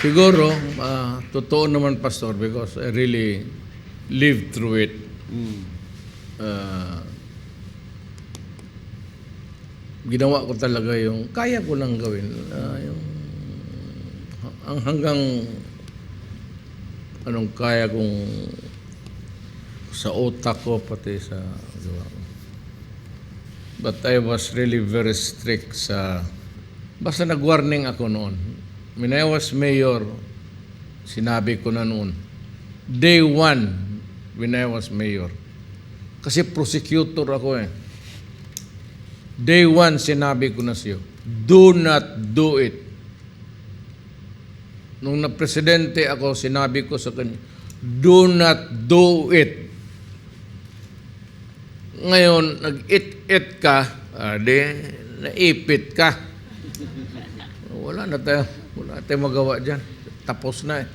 Siguro, totoo naman, Pastor, because I really lived through it. Ginawa ko talaga yung kaya ko lang gawin. Hanggang anong kaya kong sa utak ko, pati sa gawa ko. But I was really very strict sa... Basta nag-warning ako noon. When I was mayor, sinabi ko na noon, day one, when I was mayor, kasi prosecutor ako eh. Day one, sinabi ko na siyo, do not do it. Nung na-presidente ako, sinabi ko sa kanya, do not do it. Ngayon, nag-it-it ka, naipit ka. Wala na tayo magawa dyan. Tapos na eh.